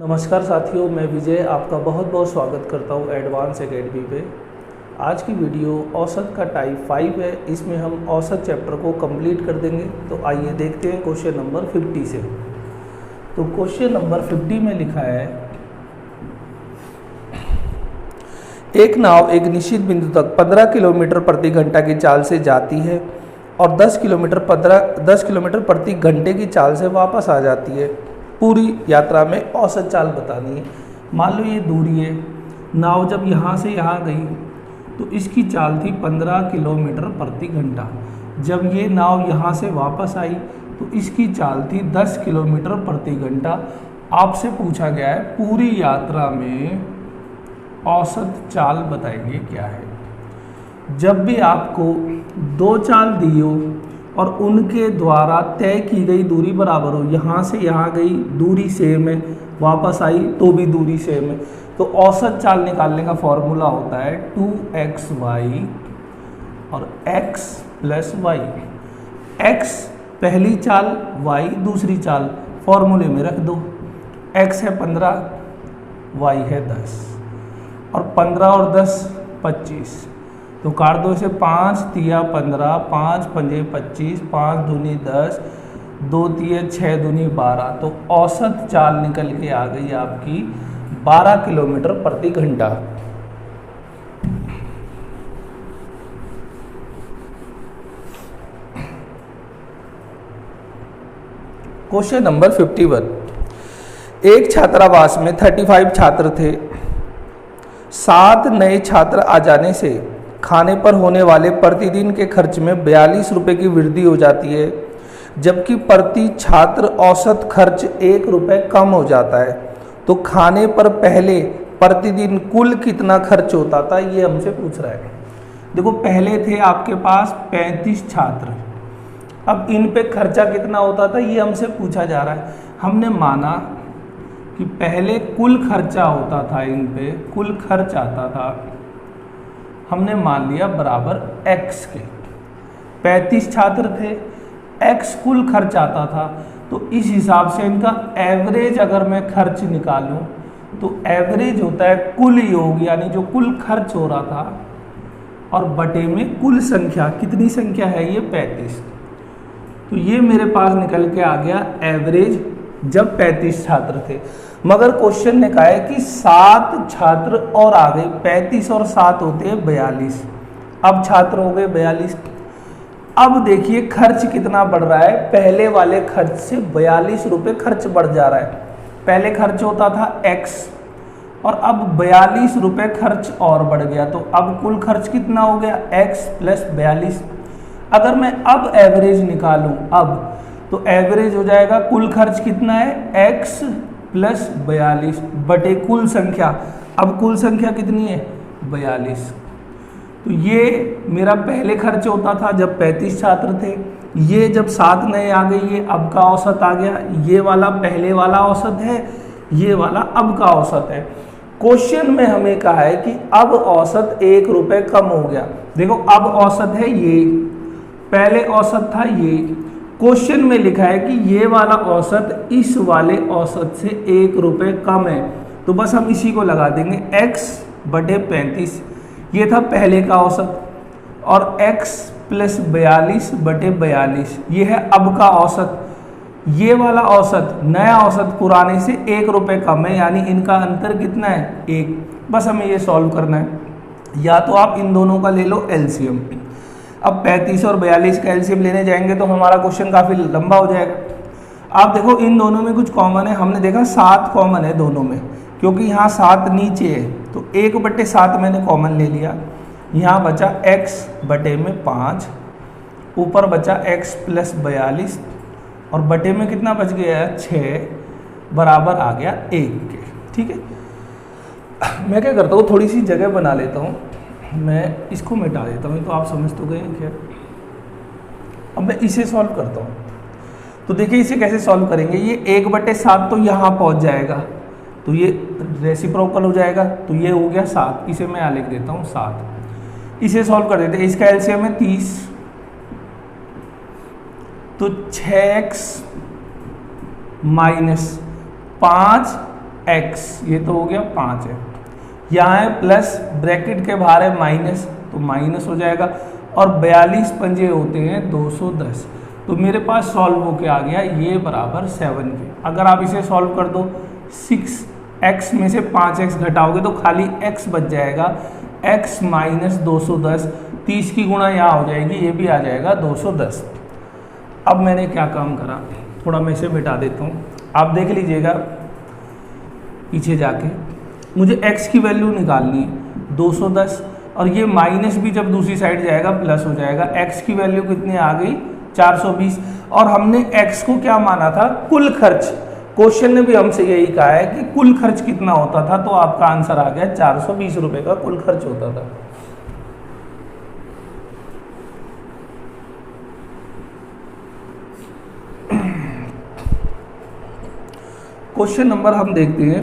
नमस्कार साथियों, मैं विजय आपका बहुत बहुत स्वागत करता हूँ एडवांस एकेडमी पे। आज की वीडियो औसत का टाइप 5 है। इसमें हम औसत चैप्टर को कंप्लीट कर देंगे। तो आइए देखते हैं क्वेश्चन नंबर 50 से। तो क्वेश्चन नंबर 50 में लिखा है, एक नाव एक निश्चित बिंदु तक 15 किलोमीटर प्रति घंटा की चाल से जाती है और 10 किलोमीटर प्रति घंटे की चाल से वापस आ जाती है। पूरी यात्रा में औसत चाल बतानी है। मान लो ये दूरी है, नाव जब यहाँ से यहाँ गई तो इसकी चाल थी 15 किलोमीटर प्रति घंटा। जब ये नाव यहाँ से वापस आई तो इसकी चाल थी 10 किलोमीटर प्रति घंटा। आपसे पूछा गया है पूरी यात्रा में औसत चाल बताएंगे क्या है। जब भी आपको दो चाल दी हो और उनके द्वारा तय की गई दूरी बराबर हो, यहाँ से यहाँ गई दूरी सेम है, वापस आई तो भी दूरी सेम है, तो औसत चाल निकालने का फॉर्मूला होता है 2xy और x प्लस वाई। x पहली चाल, y दूसरी चाल, फॉर्मूले में रख दो। x है 15, y है 10 और 15 और 10 25, तो काट दो इसे। 5 तिया 15, 5 पंजे 25, 5 दूनी 10, 2 तिया 6 दूनी 12। तो औसत चाल निकल के आ गई आपकी 12 किलोमीटर प्रति घंटा। क्वेश्चन नंबर 51, एक छात्रावास में 35 छात्र थे। 7 नए छात्र आ जाने से खाने पर होने वाले प्रतिदिन के खर्च में 42 रुपये की वृद्धि हो जाती है, जबकि प्रति छात्र औसत खर्च 1 रुपये कम हो जाता है। तो खाने पर पहले प्रतिदिन कुल कितना खर्च होता था, ये हमसे पूछ रहा है। देखो, पहले थे आपके पास 35 छात्र, अब इन पे खर्चा कितना होता था ये हमसे पूछा जा रहा है। हमने माना कि पहले कुल खर्चा होता था, इन पे कुल खर्च आता था, हमने मान लिया बराबर x के। 35 छात्र थे, x कुल खर्च आता था, तो इस हिसाब से इनका एवरेज अगर मैं खर्च निकालूं तो एवरेज होता है कुल योग, यानी जो कुल खर्च हो रहा था, और बटे में कुल संख्या, कितनी संख्या है ये 35। तो ये मेरे पास निकल के आ गया एवरेज जब 35 छात्र थे। मगर क्वेश्चन ने कहा है कि 7 छात्र और आ गए, 35 और 7 होते हैं 42। अब छात्र हो गए 42। अब देखिए खर्च कितना बढ़ रहा है, पहले वाले खर्च से 42 रुपये खर्च बढ़ जा रहा है। पहले खर्च होता था x और अब 42 रुपये खर्च और बढ़ गया, तो अब कुल खर्च कितना हो गया x प्लस 42। अगर मैं अब एवरेज निकालूं तो एवरेज हो जाएगा कुल खर्च कितना है x प्लस 42 बटे कुल संख्या। अब कुल संख्या कितनी है 42। तो ये मेरा पहले खर्च होता था जब 35 छात्र थे, ये जब 7 नए आ गए ये अब का औसत आ गया। ये वाला पहले वाला औसत है, ये वाला अब का औसत है। क्वेश्चन में हमें कहा है कि अब औसत 1 रुपये कम हो गया। देखो, अब औसत है ये, पहले औसत था ये। क्वेश्चन में लिखा है कि ये वाला औसत इस वाले औसत से 1 रुपये कम है, तो बस हम इसी को लगा देंगे x बटे 35। ये था पहले का औसत, और x प्लस 42 बटे 42 ये है अब का औसत। ये वाला औसत, नया औसत पुराने से 1 रुपये कम है, यानी इनका अंतर कितना है 1। बस हमें ये सॉल्व करना है। या तो आप इन दोनों का ले लो एलसीएम। अब 35 और 42 का एलसीएम लेने जाएंगे तो हमारा क्वेश्चन काफ़ी लंबा हो जाएगा। आप देखो, इन दोनों में कुछ कॉमन है। हमने देखा 7 कॉमन है दोनों में, क्योंकि यहाँ 7 नीचे है, तो 1 बटे 7 मैंने कॉमन ले लिया। यहाँ बचा x बटे में 5, ऊपर बचा x प्लस 42, और बटे में कितना बच गया है 6, बराबर आ गया 1 के। ठीक है, मैं क्या करता हूँ, थोड़ी सी जगह बना लेता हूँ, मैं इसको मिटा देता हूँ, तो आप समझ तो गए क्या। अब मैं इसे सॉल्व करता हूँ। तो देखिए इसे कैसे सॉल्व करेंगे। ये 1 बटे 7 तो यहाँ पहुँच जाएगा, तो ये रेसिप्रोकल हो जाएगा, तो ये हो गया 7। इसे मैं यहाँ लिख देता हूँ 7। इसे सॉल्व कर देते हैं। इसका एलसीएम है 30, तो 6x माइनस 5 x, ये तो हो गया 5 है, यहाँ है प्लस, ब्रैकेट के बाहर है माइनस, तो माइनस हो जाएगा, और 42 पंजे होते हैं 210। तो मेरे पास सॉल्व होके आ गया ये बराबर 7 के। अगर आप इसे सॉल्व कर दो, 6x में से 5x घटाओगे तो खाली x बच जाएगा, x माइनस 210, 30 की गुणा यहाँ हो जाएगी, ये भी आ जाएगा 210। अब मैंने क्या काम करा, थोड़ा मैं इसे मिटा देता हूँ, आप देख लीजिएगा पीछे जाके, मुझे x की वैल्यू निकालनी है 210, और ये माइनस भी जब दूसरी साइड जाएगा प्लस हो जाएगा। x की वैल्यू कितनी आ गई 420, और हमने x को क्या माना था, कुल खर्च। क्वेश्चन ने भी हमसे यही कहा है कि कुल खर्च कितना होता था, तो आपका आंसर आ गया 420 रुपये का कुल खर्च होता था। क्वेश्चन नंबर हम देखते हैं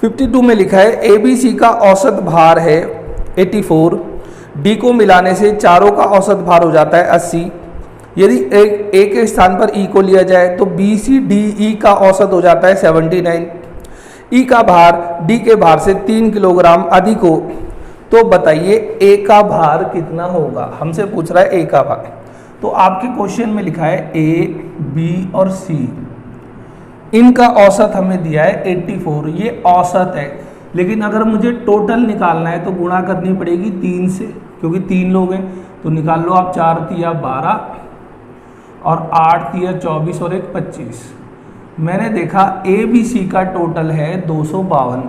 52 में लिखा है ABC का औसत भार है 84, D को मिलाने से चारों का औसत भार हो जाता है 80। यदि A के स्थान पर E को लिया जाए तो BCDE का औसत हो जाता है 79। E का भार D के भार से 3 किलोग्राम अधिक हो तो बताइए A का भार कितना होगा। हमसे पूछ रहा है A का भार। तो आपके क्वेश्चन में लिखा है A, B और C, इनका औसत हमें दिया है 84, ये औसत है। लेकिन अगर मुझे टोटल निकालना है तो गुणा करनी पड़ेगी 3 से, क्योंकि 3 लोग हैं। तो निकाल लो आप, 4 तिया 12 और 8 तिया 24 और 1 25। मैंने देखा ABC का टोटल है 252।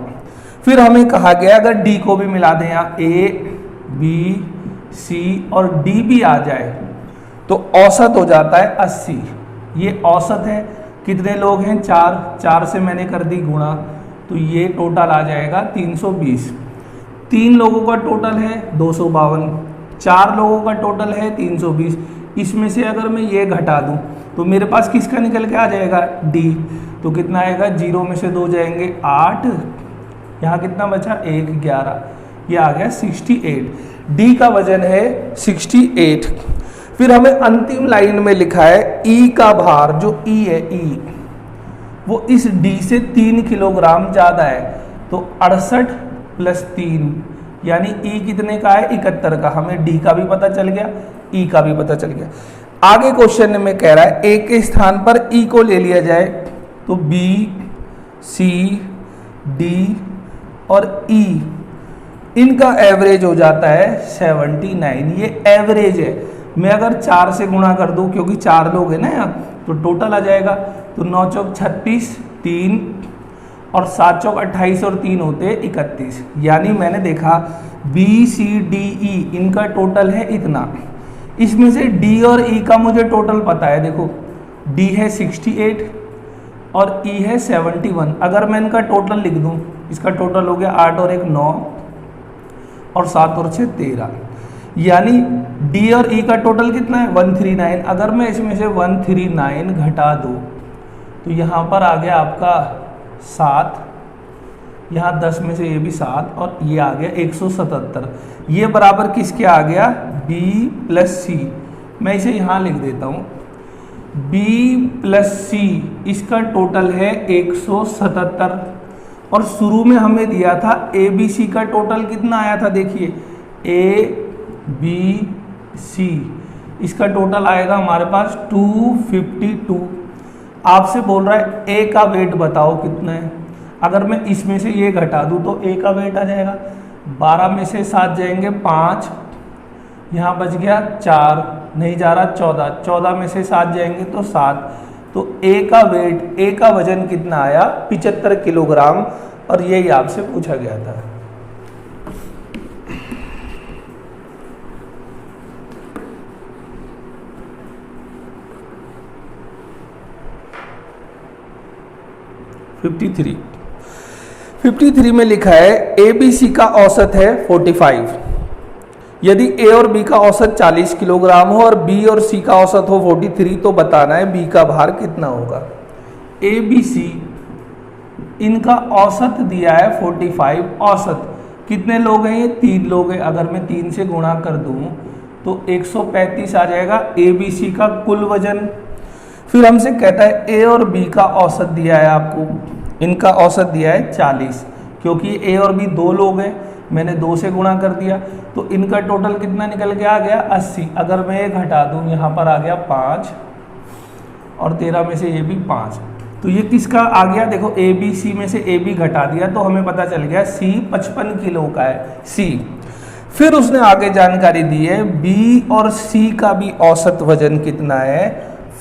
फिर हमें कहा गया अगर D को भी मिला दें, यहाँ A, B, C और D भी आ जाए तो औसत हो जाता है 80। ये औसत है। कितने लोग हैं, 4 से मैंने कर दी गुणा, तो ये टोटल आ जाएगा 320। 3 लोगों का टोटल है 252, 4 लोगों का टोटल है 320। इसमें से अगर मैं ये घटा दूं तो मेरे पास किसका निकल के आ जाएगा, D। तो कितना आएगा, 0 में से 2 जाएंगे 8, यहाँ कितना बचा 1, 11, ये आ गया 68। D का वजन है 68। फिर हमें अंतिम लाइन में लिखा है E का भार, जो E है E, वो इस D से 3 किलोग्राम ज़्यादा है। तो 68 + 3 यानी E कितने का है, 71 का। हमें D का भी पता चल गया, E का भी पता चल गया। आगे क्वेश्चन में कह रहा है A के स्थान पर E को ले लिया जाए तो B, C, D और E, इनका एवरेज हो जाता है 79। ये एवरेज है। मैं अगर 4 से गुणा कर दूं, क्योंकि 4 लोग हैं ना यहाँ, तो टोटल आ जाएगा। तो 9 चौक 36, 3 और 7 चौक 28 और 3 होते हैं 31। यानी मैंने देखा BCDE इनका टोटल है इतना। इसमें से D और E का मुझे टोटल पता है। देखो D है 68 और E है 71। अगर मैं इनका टोटल लिख दूं, इसका टोटल हो गया 8 और 1 9 और 7 और 6 13। यानी D और E का टोटल कितना है, 139। अगर मैं इसमें से 139 घटा दूँ तो यहाँ पर आ गया आपका 7, यहाँ 10 में से ये भी 7 और ये आ गया 177। ये बराबर किसके आ गया, B + C। मैं इसे यहाँ लिख देता हूँ, B + C, इसका टोटल है 177। और शुरू में हमें दिया था ABC का टोटल कितना आया था, देखिए A, B, C, इसका टोटल आएगा हमारे पास 252। आपसे बोल रहा है A का वेट बताओ कितना है। अगर मैं इसमें से ये घटा दूं तो A का वेट आ जाएगा 12 में से 7 जाएंगे 5, यहाँ बच गया 4, नहीं जा रहा 14, 14 में से 7 जाएंगे तो 7। तो A का वेट, A का वजन कितना आया, 75 किलोग्राम। और यही आपसे पूछा गया था। (53) 53 में लिखा है ABC का औसत है 45। यदि A और B का औसत 40 किलोग्राम हो और B और C का औसत हो 43 तो बताना है B का भार कितना होगा। ABC इनका औसत दिया है 45। औसत कितने लोग हैं, ये 3 लोग हैं। अगर मैं 3 से गुणा कर दूं तो 135 आ जाएगा ABC का कुल वजन। फिर हमसे कहता है A और B का औसत दिया है आपको। इनका औसत दिया है 40, क्योंकि ए और बी 2 लोग हैं, मैंने 2 से गुणा कर दिया, तो इनका टोटल कितना निकल के आ गया 80। अगर मैं ये घटा दूँ, यहाँ पर आ गया 5 और 13 में से ये भी 5, तो ये किसका आ गया, देखो ए बी सी में से ए बी घटा दिया तो हमें पता चल गया सी 55 किलो का है, सी। फिर उसने आगे जानकारी दी है बी और सी का भी औसत वजन कितना है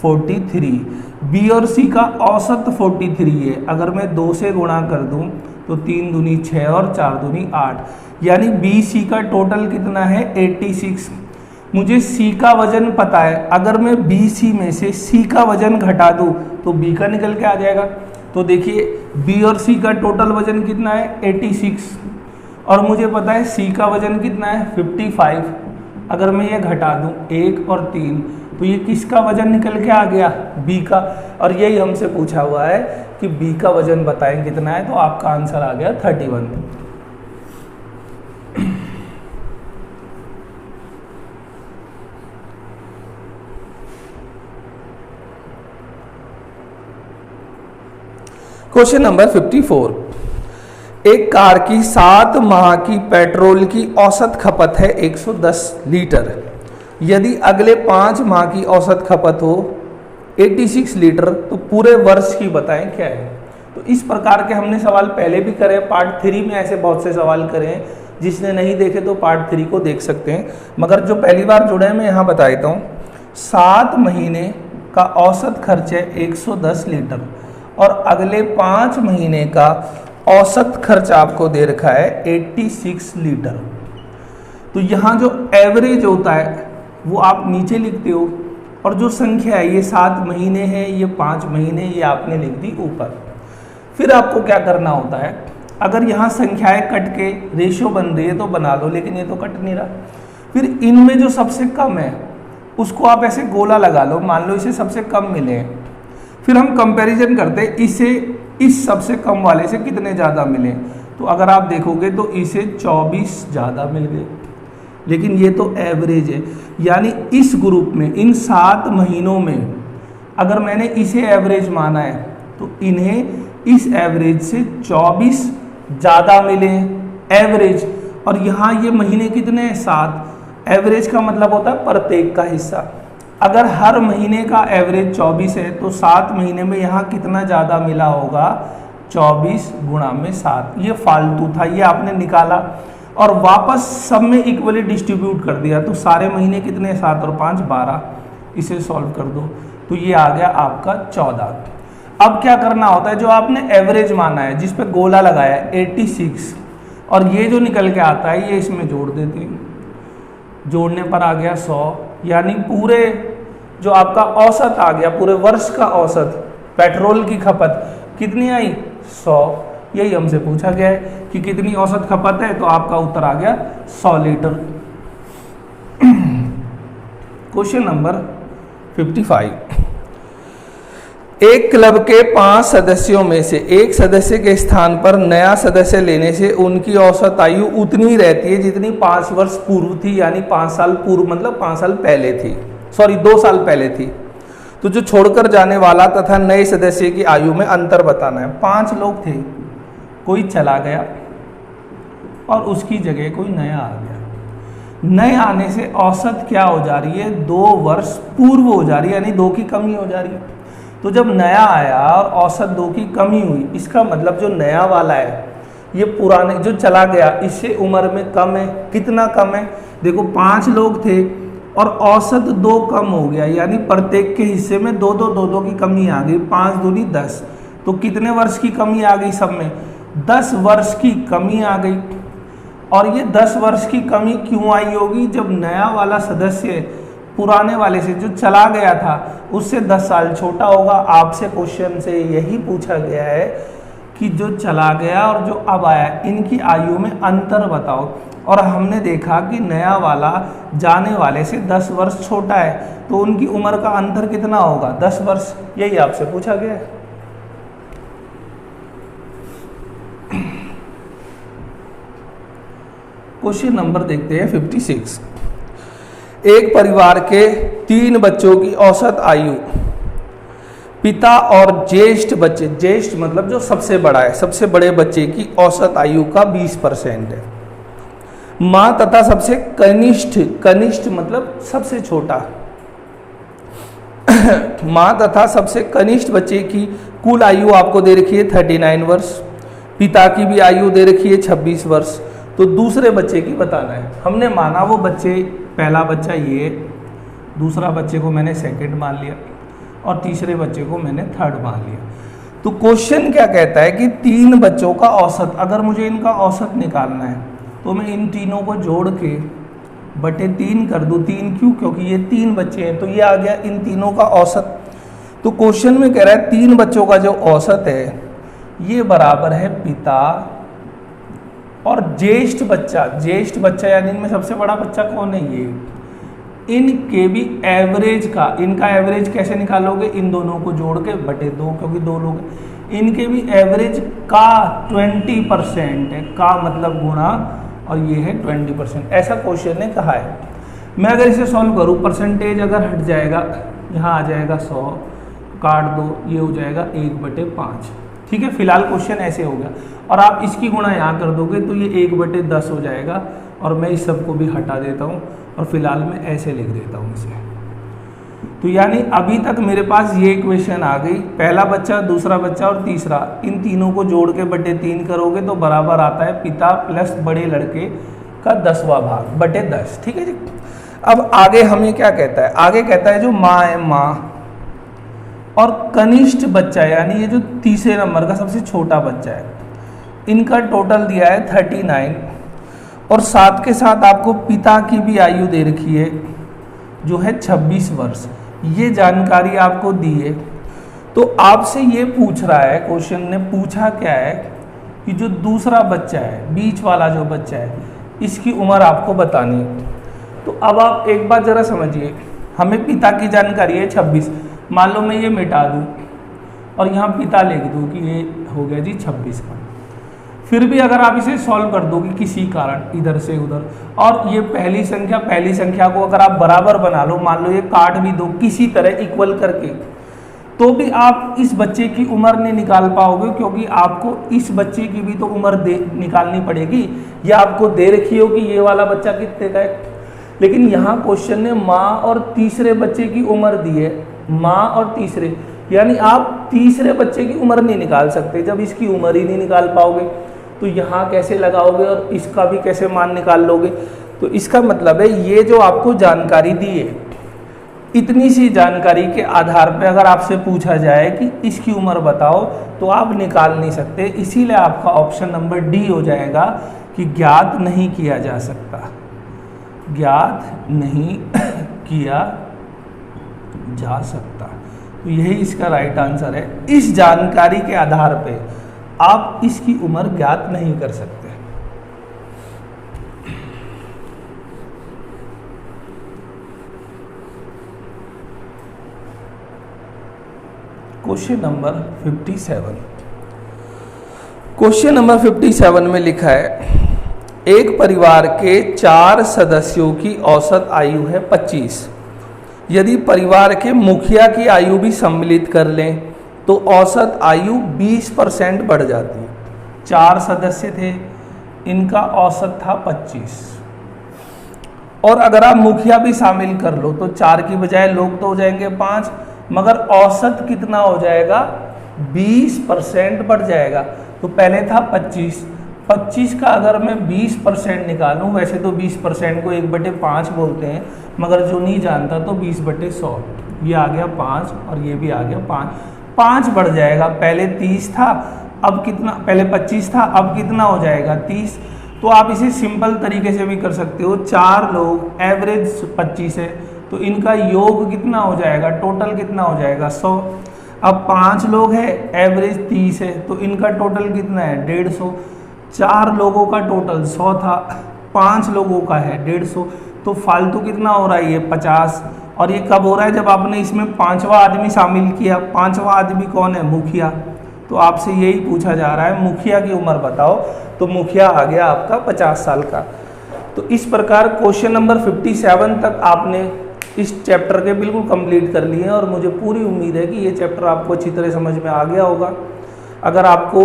43, बी और सी का औसत 43 है। अगर मैं 2 से गुणा कर दूं तो 3 दूनी 6 और 4 दूनी 8, यानी बी सी का टोटल कितना है 86। मुझे सी का वजन पता है, अगर मैं बी सी में से सी का वजन घटा दूं तो बी का निकल के आ जाएगा। तो देखिए बी और सी का टोटल वजन कितना है 86 और मुझे पता है सी का वजन कितना है 55। अगर मैं ये घटा दूं 1 और 3 तो ये किसका वजन निकल के आ गया बी का, और यही हमसे पूछा हुआ है कि बी का वजन बताएं कितना है, तो आपका आंसर आ गया 31। क्वेश्चन नंबर 54, एक कार की 7 माह की पेट्रोल की औसत खपत है 110 लीटर। यदि अगले 5 माह की औसत खपत हो 86 लीटर तो पूरे वर्ष की बताएं क्या है। तो इस प्रकार के हमने सवाल पहले भी करे, पार्ट 3 में ऐसे बहुत से सवाल करे हैं, जिसने नहीं देखे तो पार्ट 3 को देख सकते हैं, मगर जो पहली बार जुड़े हैं मैं यहाँ बता देता हूँ। 7 महीने का औसत खर्च है 110 लीटर और अगले 5 महीने का औसत खर्च आपको दे रखा है 86 लीटर। तो यहाँ जो एवरेज होता है वो आप नीचे लिखते हो, और जो संख्या है ये 7 महीने है, ये 5 महीने, ये आपने लिख दी ऊपर। फिर आपको क्या करना होता है, अगर यहाँ संख्याएं कट के रेशियो बन रही है तो बना लो, लेकिन ये तो कट नहीं रहा। फिर इनमें जो सबसे कम है उसको आप ऐसे गोला लगा लो, मान लो इसे सबसे कम मिले हैं। फिर हम कंपैरिजन करते हैं, इसे इस सबसे कम वाले से कितने ज़्यादा मिले। तो अगर आप देखोगे तो इसे 24 ज़्यादा मिल गए, लेकिन ये तो एवरेज है, यानी इस ग्रुप में इन 7 महीनों में अगर मैंने इसे एवरेज माना है तो इन्हें इस एवरेज से 24 ज़्यादा मिले एवरेज। और यहाँ ये महीने कितने हैं 7, एवरेज का मतलब होता है प्रत्येक का हिस्सा। अगर हर महीने का एवरेज 24 है तो 7 महीने में यहाँ कितना ज़्यादा मिला होगा 24 गुणा में 7। ये फालतू था, ये आपने निकाला और वापस सब में इक्वली डिस्ट्रीब्यूट कर दिया। तो सारे महीने कितने 7 और 5 12, इसे सॉल्व कर दो तो ये आ गया आपका 14। अब क्या करना होता है, जो आपने एवरेज माना है जिस पे गोला लगाया है 86 और ये जो निकल के आता है ये इसमें जोड़ देते हैं, जोड़ने पर आ गया 100, यानी पूरे जो आपका औसत आ गया पूरे वर्ष का औसत पेट्रोल की खपत कितनी आई 100। यही हमसे पूछा गया है कि कितनी औसत खपत है, तो आपका उत्तर आ गया 100 लीटर। क्वेश्चन नंबर 55, एक क्लब के 5 सदस्यों में से एक सदस्य के स्थान पर नया सदस्य लेने से उनकी औसत आयु उतनी ही रहती है जितनी 5 वर्ष पूर्व थी, यानी 5 साल पूर्व मतलब 5 साल पहले थी, 2 साल पहले थी। तो जो छोड़कर जाने वाला तथा नए सदस्य की आयु में अंतर बताना है। 5 लोग थे, कोई चला गया और उसकी जगह कोई नया आ गया। नए आने से औसत क्या हो जा रही है 2 वर्ष पूर्व हो जा रही है, यानी 2 की कमी हो जा रही है। तो जब नया आया और औसत 2 की कमी हुई, इसका मतलब जो नया वाला है ये पुराने जो चला गया इससे उम्र में कम है। कितना कम है, देखो 5 लोग थे और औसत 2 कम हो गया, यानी प्रत्येक के हिस्से में 2 की कमी आ गई। 5 दूनी 10, तो कितने वर्ष की कमी आ गई, सब में 10 वर्ष की कमी आ गई। और ये 10 वर्ष की कमी क्यों आई होगी, जब नया वाला सदस्य पुराने वाले से जो चला गया था उससे 10 साल छोटा होगा। आपसे क्वेश्चन से यही पूछा गया है कि जो चला गया और जो अब आया इनकी आयु में अंतर बताओ। और हमने देखा कि नया वाला जाने वाले से 10 वर्ष छोटा है, तो उनकी उम्र का अंतर कितना होगा 10 वर्ष, यही आपसे पूछा गया है। क्वेश्चन नंबर देखते हैं 56, एक परिवार के 3 बच्चों की औसत आयु पिता और ज्येष्ठ बच्चे, ज्येष्ठ मतलब जो सबसे बड़ा है, सबसे बड़े बच्चे की औसत आयु का 20% है। माँ तथा सबसे कनिष्ठ, कनिष्ठ मतलब सबसे छोटा माँ तथा सबसे कनिष्ठ बच्चे की कुल आयु आपको दे रखी है 39 वर्ष, पिता की भी आयु दे रखी है 26 वर्ष। तो दूसरे बच्चे की बताना है। हमने माना वो बच्चे, पहला बच्चा ये, दूसरा बच्चे को मैंने सेकंड मान लिया और तीसरे बच्चे को मैंने थर्ड मान लिया। तो क्वेश्चन क्या कहता है कि 3 बच्चों का औसत, अगर मुझे इनका औसत निकालना है तो मैं इन तीनों को जोड़ के बटे 3 कर दूँ। 3 क्यों? क्योंकि ये 3 बच्चे हैं, तो ये आ गया इन तीनों का औसत। तो क्वेश्चन में कह रहा है 3 बच्चों का जो औसत है ये बराबर है पिता और ज्येष्ठ बच्चा, ज्येष्ठ बच्चा यानी इनमें सबसे बड़ा बच्चा कौन है, ये, इनके भी एवरेज का, इनका एवरेज कैसे निकालोगे, इन दोनों को जोड़ के बटे 2, क्योंकि 2 लोग, इनके भी एवरेज का 20% है, का मतलब गुणा, और ये है 20%। ऐसा क्वेश्चन ने कहा है। मैं अगर इसे सॉल्व करूँ, परसेंटेज अगर हट जाएगा, यहाँ आ जाएगा 100, काट दो, ये हो जाएगा 1/5। ठीक है, फिलहाल क्वेश्चन ऐसे हो गया, और आप इसकी गुणा यहाँ कर दोगे तो ये 1/10 हो जाएगा, और मैं इस सबको भी हटा देता हूँ और फिलहाल मैं ऐसे लिख देता हूँ इसे। तो यानी अभी तक मेरे पास ये इक्वेशन आ गई, पहला बच्चा, दूसरा बच्चा और तीसरा, इन तीनों को जोड़ के बटे 3 करोगे तो बराबर आता है पिता प्लस बड़े लड़के का 10वां भाग बटे 10। ठीक है जी। अब आगे हमें क्या कहता है, आगे कहता है जो माँ है, माँ और कनिष्ठ बच्चा यानी ये जो तीसरे नंबर का सबसे छोटा बच्चा है, इनका टोटल दिया है 39, और साथ के साथ आपको पिता की भी आयु दे रखी है जो है 26 वर्ष। ये जानकारी आपको दी है। तो आपसे ये पूछ रहा है, क्वेश्चन ने पूछा क्या है कि जो दूसरा बच्चा है, बीच वाला जो बच्चा है, इसकी उम्र आपको बतानी है। तो अब आप एक बात ज़रा समझिए, हमें पिता की जानकारी है 26, मान लो मैं ये मिटा दूँ और यहाँ पिता लिख दूँ कि ये हो गया जी 26 का, फिर भी अगर आप इसे सॉल्व कर दोगे किसी कारण इधर से उधर, और ये पहली संख्या को अगर आप बराबर बना लो, मान लो ये काट भी दो किसी तरह इक्वल करके, तो भी आप इस बच्चे की उम्र नहीं निकाल पाओगे, क्योंकि आपको इस बच्चे की भी तो उम्र निकालनी पड़ेगी। या आपको दे रखी हो कि ये वाला बच्चा कितने का है, लेकिन यहाँ क्वेश्चन ने माँ और तीसरे बच्चे की उम्र दी है, माँ और तीसरे, यानी आप तीसरे बच्चे की उम्र नहीं निकाल सकते जब इसकी उम्र ही नहीं निकाल पाओगे। तो यहाँ कैसे लगाओगे और इसका भी कैसे मान निकाल लोगे। तो इसका मतलब है ये जो आपको जानकारी दी है, इतनी सी जानकारी के आधार पर अगर आपसे पूछा जाए कि इसकी उम्र बताओ तो आप निकाल नहीं सकते। इसीलिए आपका ऑप्शन नंबर डी हो जाएगा कि ज्ञात नहीं किया जा सकता, ज्ञात नहीं किया जा सकता। तो यही इसका राइट आंसर है। इस जानकारी के आधार पे आप इसकी उम्र ज्ञात नहीं कर सकते। क्वेश्चन नंबर 57, क्वेश्चन नंबर 57 में लिखा है एक परिवार के 4 सदस्यों की औसत आयु है 25। यदि परिवार के मुखिया की आयु भी सम्मिलित कर लें तो औसत आयु 20% बढ़ जाती है। 4 सदस्य थे, इनका औसत था 25, और अगर आप मुखिया भी शामिल कर लो तो 4 की बजाय लोग तो हो जाएंगे 5, मगर औसत कितना हो जाएगा, 20% बढ़ जाएगा। तो पहले था 25 का अगर मैं 20% निकालूं, वैसे तो 20% को 1/5 बोलते हैं, मगर जो नहीं जानता तो 20/100, ये आ गया 5 और ये भी आ गया 5 बढ़ जाएगा। पहले 30 था, अब कितना, पहले 25 था, अब कितना हो जाएगा 30। तो आप इसे सिंपल तरीके से भी कर सकते हो। 4 लोग, एवरेज 25 है, तो इनका योग कितना हो जाएगा, टोटल कितना हो जाएगा 100। अब 5 लोग हैं, एवरेज 30 है, तो इनका टोटल कितना है 150। 4 लोगों का टोटल 100 था, 5 लोगों का है 150, तो फालतू कितना हो रहा है ये 50। और ये कब हो रहा है, जब आपने इसमें 5वां आदमी शामिल किया। 5वां आदमी कौन है, मुखिया। तो आपसे यही पूछा जा रहा है मुखिया की उम्र बताओ, तो मुखिया आ गया आपका 50 साल का। तो इस प्रकार क्वेश्चन नंबर 57 तक आपने इस चैप्टर के बिल्कुल कंप्लीट कर लिए हैं और मुझे पूरी उम्मीद है कि ये चैप्टर आपको अच्छी तरह समझ में आ गया होगा। अगर आपको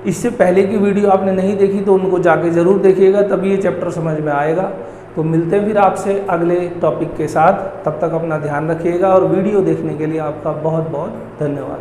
इससे पहले की वीडियो आपने नहीं देखी तो उनको जाके ज़रूर देखिएगा, तभी ये चैप्टर समझ में आएगा। तो मिलते हैं फिर आपसे अगले टॉपिक के साथ, तब तक अपना ध्यान रखिएगा और वीडियो देखने के लिए आपका बहुत बहुत धन्यवाद।